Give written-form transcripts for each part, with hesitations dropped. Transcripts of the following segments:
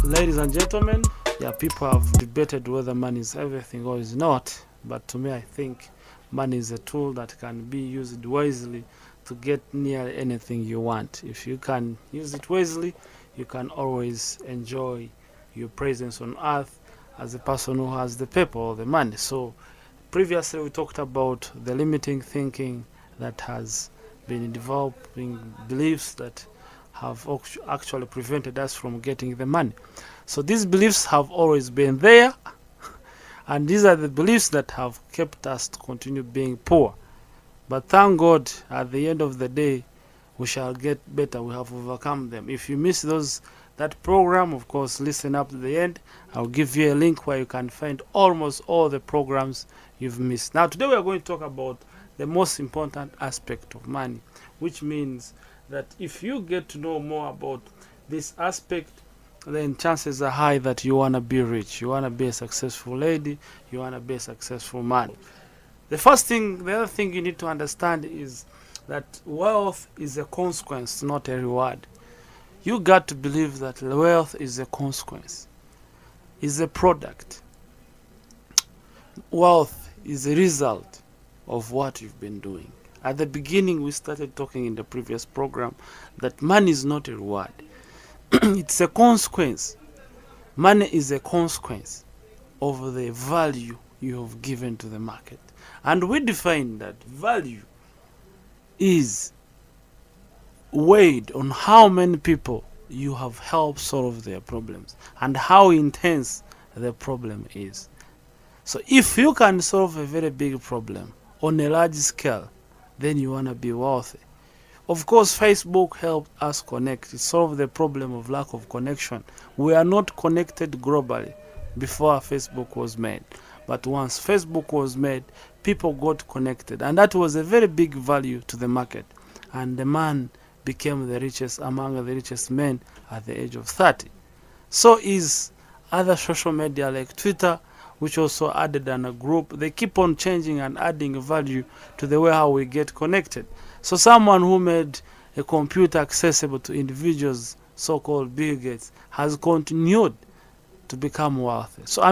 Ladies and gentlemen, yeah, people have debated whether money is everything or is not. But to me, I think money is a tool that can be used wisely to get near anything you want. If you can use it wisely, you can always enjoy your presence on earth as a person who has the paper or the money. So previously we talked about the limiting thinking that has been developing beliefs that have actually prevented us from getting the money. So these beliefs have always been there, and these are the beliefs that have kept us to continue being poor. But thank God, at the end of the day, we shall get better. We have overcome them. If you miss that program, of course, listen up to the end. I'll give you a link where you can find almost all the programs you've missed. Now, today we are going to talk about the most important aspect of money, which means that if you get to know more about this aspect, then chances are high that you want to be rich, you want to be a successful lady, you want to be a successful man. The other thing you need to understand is that wealth is a consequence, not a reward. You got to believe that wealth is a consequence, is a product. Wealth is a result of what you've been doing. At the beginning, we started talking in the previous program that money is not a reward. It's a consequence. Money is a consequence of the value you have given to the market. And we define that value is weighed on how many people you have helped solve their problems and how intense the problem is. So if you can solve a very big problem on a large scale, then you want to be wealthy. Of course, Facebook helped us connect. It solved the problem of lack of connection. We are not connected globally before Facebook was made. But once Facebook was made, people got connected. And that was a very big value to the market. And the man became the richest among the richest men at the age of 30. So is other social media like Twitter, which also added on a group. They keep on changing and adding value to the way how we get connected. So someone who made a computer accessible to individuals, so-called Bill Gates, has continued to become wealthy. So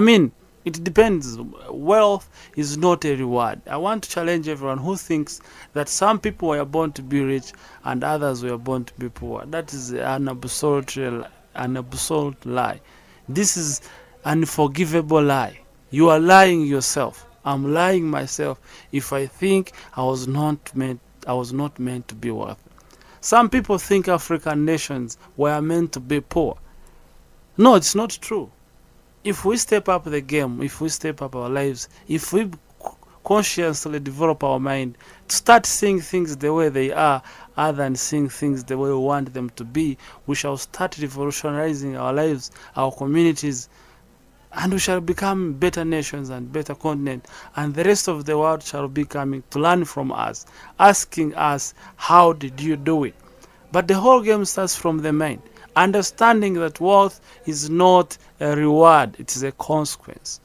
it depends. Wealth is not a reward. I want to challenge everyone who thinks that some people were born to be rich and others were born to be poor. That is an absolute lie. This is an unforgivable lie. You are lying yourself. I'm lying myself if I think I was not meant to be wealthy. Some people think African nations were meant to be poor. No, it's not true. If we step up the game, if we step up our lives, if we consciously develop our mind to start seeing things the way they are other than seeing things the way we want them to be, we shall start revolutionizing our lives, our communities, and we shall become better nations and better continent, and the rest of the world shall be coming to learn from us, asking us, how did you do it? But the whole game starts from the mind, understanding that wealth is not a reward, it is a consequence.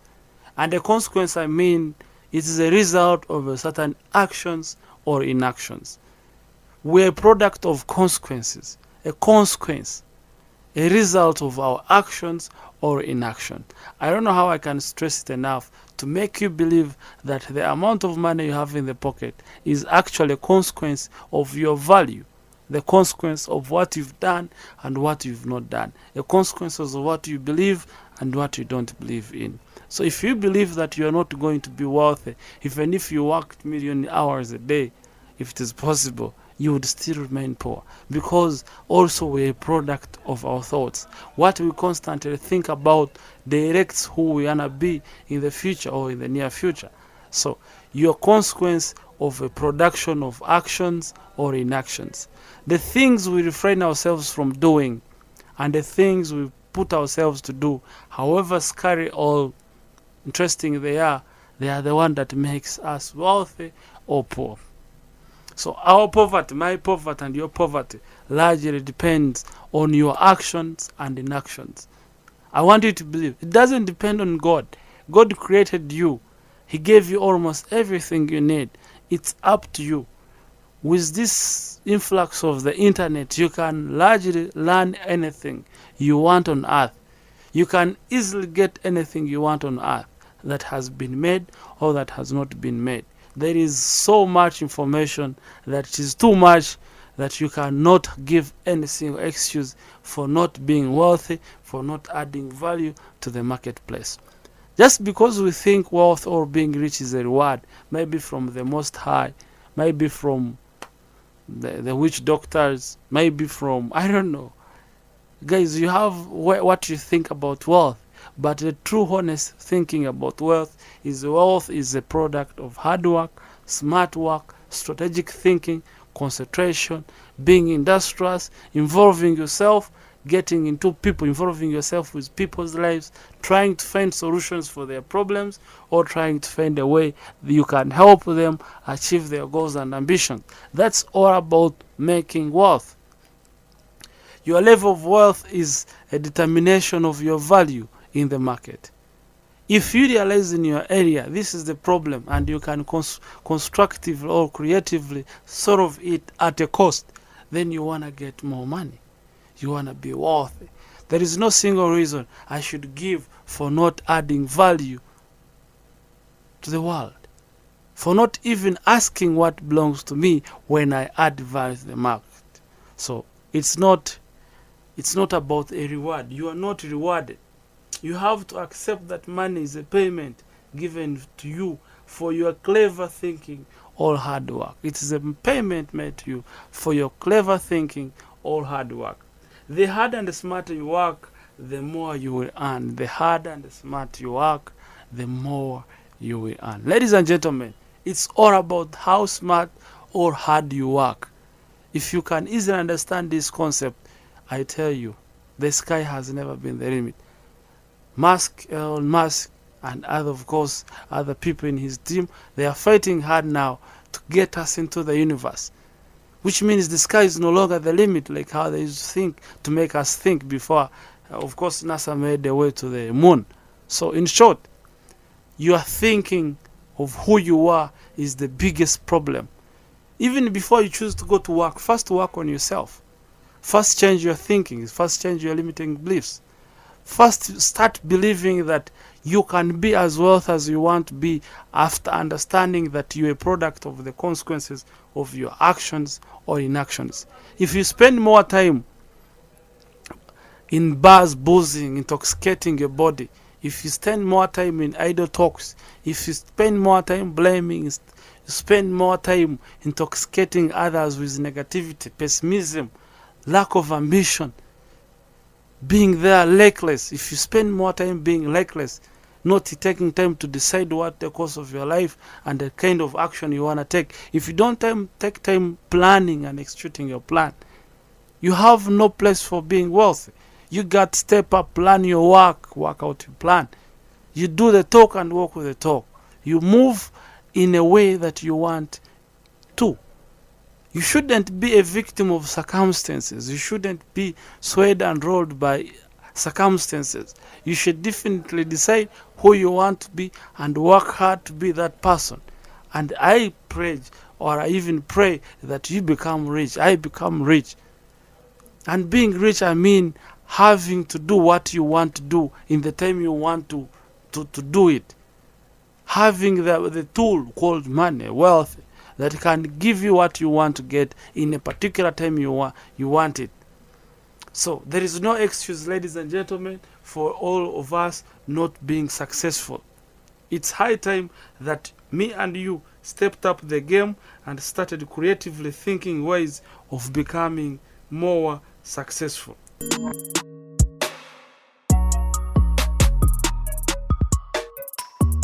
And a consequence, it is a result of certain actions or inactions. We are a product of consequences, a consequence, a result of our actions or inaction. I don't know how I can stress it enough to make you believe that the amount of money you have in the pocket is actually a consequence of your value, the consequence of what you've done and what you've not done, the consequences of what you believe and what you don't believe in. So if you believe that you are not going to be wealthy, even if you worked million hours a day, if it is possible, you would still remain poor, because also we're a product of our thoughts. What we constantly think about directs who we wanna be in the future or in the near future. So you're a consequence of a production of actions or inactions. The things we refrain ourselves from doing and the things we put ourselves to do, however scary or interesting they are the one that makes us wealthy or poor. So our poverty, my poverty and your poverty largely depends on your actions and inactions. I want you to believe it doesn't depend on God. God created you. He gave you almost everything you need. It's up to you. With this influx of the internet, you can largely learn anything you want on earth. You can easily get anything you want on earth that has been made or that has not been made. There is so much information that is too much that you cannot give any single excuse for not being wealthy, for not adding value to the marketplace. Just because we think wealth or being rich is a reward, maybe from the Most High, maybe from the witch doctors, maybe from, I don't know. Guys, you have what you think about wealth, but the true honest thinking about wealth is a product of hard work, smart work, strategic thinking, concentration, being industrious, involving yourself, getting into people, involving yourself with people's lives, trying to find solutions for their problems, or trying to find a way that you can help them achieve their goals and ambitions. That's all about making wealth. Your level of wealth is a determination of your value in the market. If you realize in your area this is the problem and you can constructively or creatively solve it at a cost, then you want to get more money. You want to be wealthy. There is no single reason I should give for not adding value to the world, for not even asking what belongs to me when I add value to the market. So it's not about a reward. You are not rewarded. You have to accept that money is a payment given to you for your clever thinking or hard work. It is a payment made to you for your clever thinking or hard work. The harder and the smarter you work, the more you will earn. The harder and the smarter you work, the more you will earn. Ladies and gentlemen, it's all about how smart or hard you work. If you can easily understand this concept, I tell you, the sky has never been the limit. Elon Musk, and other people in his team, they are fighting hard now to get us into the universe, which means the sky is no longer the limit like how they used to think, to make us think before. Of course, NASA made the way to the moon. So in short, your thinking of who you are is the biggest problem. Even before you choose to go to work, first work on yourself. First change your thinking. First change your limiting beliefs. First start believing that you can be as wealthy as you want to be after understanding that you're a product of the consequences of your actions or inactions. If you spend more time in bars, boozing, intoxicating your body, if you spend more time in idle talks, if you spend more time blaming, you spend more time intoxicating others with negativity, pessimism, lack of ambition, being there reckless, if you spend more time being reckless, not taking time to decide what the course of your life and the kind of action you want to take, if you don't take time planning and executing your plan, you have no place for being wealthy. You got to step up, plan your work out your plan. You do the talk and walk with the talk. You move in a way that you want to. You shouldn't be a victim of circumstances. You shouldn't be swayed and rolled by circumstances. You should definitely decide who you want to be and work hard to be that person. And I pray, or I even pray, that you become rich. I become rich. And being rich, I mean having to do what you want to do in the time you want to do it. Having the tool called money, wealth, that can give you what you want to get in a particular time you want it. So there is no excuse, ladies and gentlemen, for all of us not being successful. It's high time that me and you stepped up the game and started creatively thinking ways of becoming more successful.